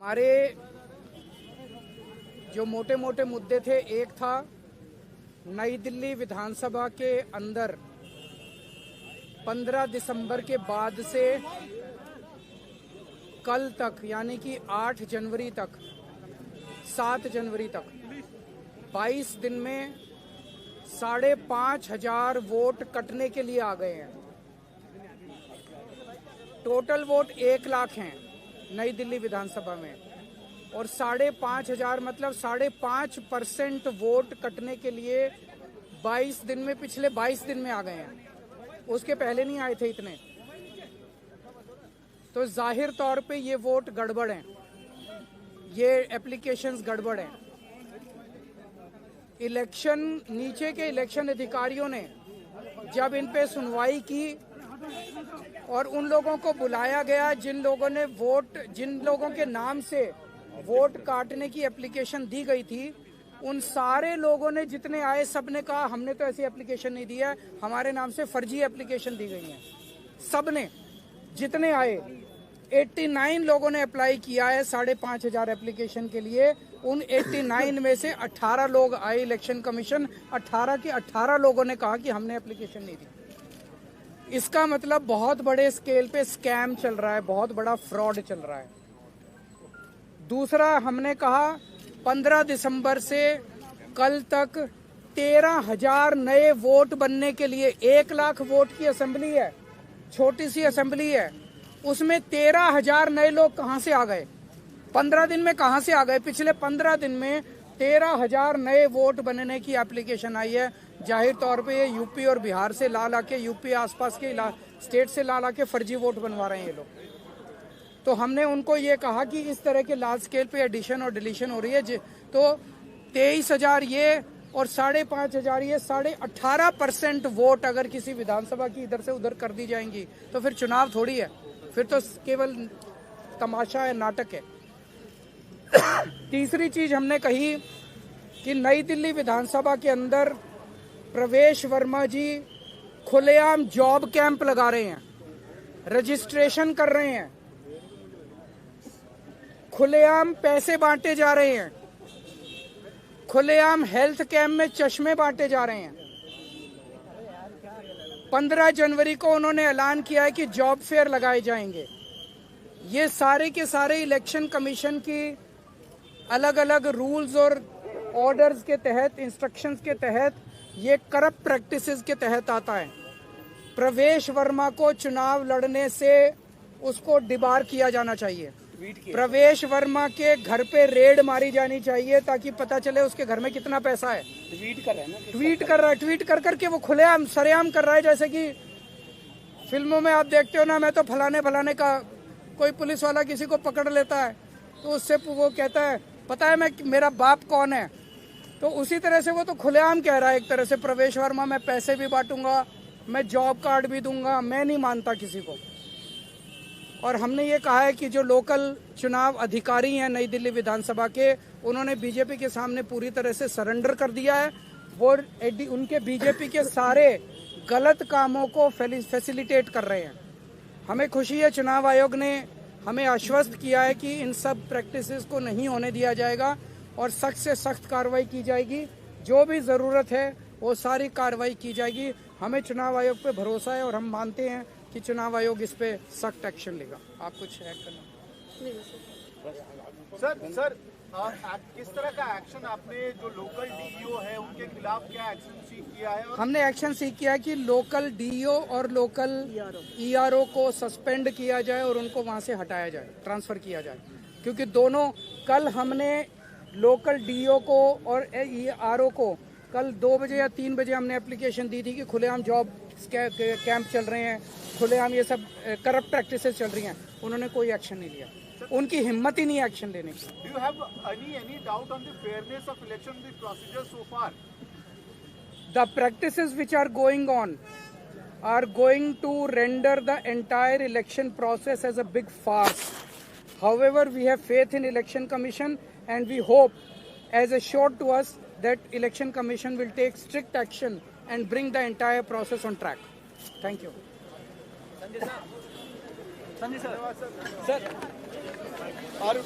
हमारे जो मोटे मोटे मुद्दे थे, एक था नई दिल्ली विधानसभा के अंदर 15 दिसंबर के बाद से कल तक यानी कि 8 जनवरी तक 7 जनवरी तक 22 दिन में 5,500 वोट कटने के लिए आ गए हैं। टोटल वोट 1 लाख हैं नई दिल्ली विधानसभा में, और 5,500 मतलब 5.5% वोट कटने के लिए 22 दिन में, पिछले 22 दिन में आ गए हैं। उसके पहले नहीं आए थे इतने। तो जाहिर तौर पे ये वोट गड़बड़ हैं, ये एप्लीकेशंस गड़बड़ हैं। इलेक्शन, नीचे के इलेक्शन अधिकारियों ने जब इन पे सुनवाई की और उन लोगों को बुलाया गया जिन लोगों के नाम से वोट काटने की एप्लीकेशन दी गई थी, उन सारे लोगों ने, जितने आए, सब ने कहा हमने तो ऐसी एप्लीकेशन नहीं दी है, हमारे नाम से फर्जी एप्लीकेशन दी गई है। सब ने, जितने आए 89 लोगों ने अप्लाई किया है 5,500 एप्लीकेशन के लिए। उन 89 में से 18 लोग आए इलेक्शन कमीशन, 18 के 18 लोगों ने कहा कि हमने एप्लीकेशन नहीं दी। इसका मतलब बहुत बड़े स्केल पे स्कैम चल रहा है, बहुत बड़ा फ्रॉड चल रहा है। दूसरा, हमने कहा 15 दिसंबर से कल तक 13,000 नए वोट बनने के लिए, 1 लाख वोट की असेंबली है, छोटी सी असेंबली है, उसमें 13,000 नए लोग कहां से आ गए? 15 दिन में कहां से आ गए? पिछले 15 दिन में 13,000 नए वोट बनने की एप्लीकेशन आई है। जाहिर तौर पे ये यूपी और बिहार से ला के, यूपी आसपास के स्टेट से ला के फर्जी वोट बनवा रहे हैं ये लोग। तो हमने उनको ये कहा कि इस तरह के लार्ज स्केल पे एडिशन और डिलीशन हो रही है, तो 23,000 ये और 5,500 ये, 18.5% वोट अगर किसी विधानसभा की इधर से उधर कर दी जाएंगी तो फिर चुनाव थोड़ी है, फिर तो केवल तमाशा है, नाटक है। तीसरी चीज हमने कही कि नई दिल्ली विधानसभा के अंदर प्रवेश वर्मा जी खुलेआम जॉब कैंप लगा रहे हैं, रजिस्ट्रेशन कर रहे हैं, खुलेआम पैसे बांटे जा रहे हैं, खुलेआम हेल्थ कैंप में चश्मे बांटे जा रहे हैं। 15 जनवरी को उन्होंने ऐलान किया है कि जॉब फेयर लगाए जाएंगे। ये सारे के सारे इलेक्शन कमीशन की अलग अलग रूल्स और ऑर्डर्स के तहत, इंस्ट्रक्शंस के तहत, ये करप्ट प्रैक्टिसेस के तहत आता है। प्रवेश वर्मा को चुनाव लड़ने से उसको डिबार किया जाना चाहिए। प्रवेश वर्मा के घर पे रेड मारी जानी चाहिए ताकि पता चले उसके घर में कितना पैसा है। ट्वीट कर रहा है ना, ट्वीट कर करके वो खुलेआम सरेआम कर रहा है। जैसे कि फिल्मों में आप देखते हो ना, मैं तो फलाने का, कोई पुलिस वाला किसी को पकड़ लेता है तो उससे वो कहता है पता है मेरा बाप कौन है, तो उसी तरह से वो तो खुलेआम कह रहा है एक तरह से, प्रवेश वर्मा मैं पैसे भी बांटूंगा, मैं जॉब कार्ड भी दूंगा, मैं नहीं मानता किसी को। और हमने ये कहा है कि जो लोकल चुनाव अधिकारी हैं नई दिल्ली विधानसभा के, उन्होंने बीजेपी के सामने पूरी तरह से सरेंडर कर दिया है। वो उनके बीजेपी के सारे गलत कामों को फैसिलिटेट कर रहे हैं। हमें खुशी है, चुनाव आयोग ने हमें आश्वस्त किया है कि इन सब प्रैक्टिसेस को नहीं होने दिया जाएगा और सख्त से सख्त कार्रवाई की जाएगी। जो भी ज़रूरत है वो सारी कार्रवाई की जाएगी। हमें चुनाव आयोग पे भरोसा है और हम मानते हैं कि चुनाव आयोग इस पे सख्त एक्शन लेगा। आप कुछ ऐड करना? सर, किस तरह का एक्शन आपने, जो लोकल डीईओ है उनके खिलाफ क्या एक्शन सीख किया है? हमने एक्शन सीख किया है कि लोकल डीईओ और लोकल ईआरओ को सस्पेंड किया जाए और उनको वहां से हटाया जाए, ट्रांसफर किया जाए। क्योंकि दोनों, कल हमने लोकल डीईओ को और ईआरओ को कल 2 बजे या 3 बजे हमने एप्लीकेशन दी थी कि खुलेआम जॉब कैंप चल रहे हैं, खुलेआम ये सब करप्ट प्रैक्टिसेस चल रही हैं। उन्होंने कोई एक्शन नहीं लिया, उनकी हिम्मत ही नहीं एक्शन लेने की। Do you have any doubt on the fairness of election, the procedure so far? The practices which are going on are going to render the entire election process as a big farce. However, we have faith in Election Commission and we hope, as assured to us, that Election Commission will take strict action and bring the entire process on track. Thank you. Sanjay sir. Sir. और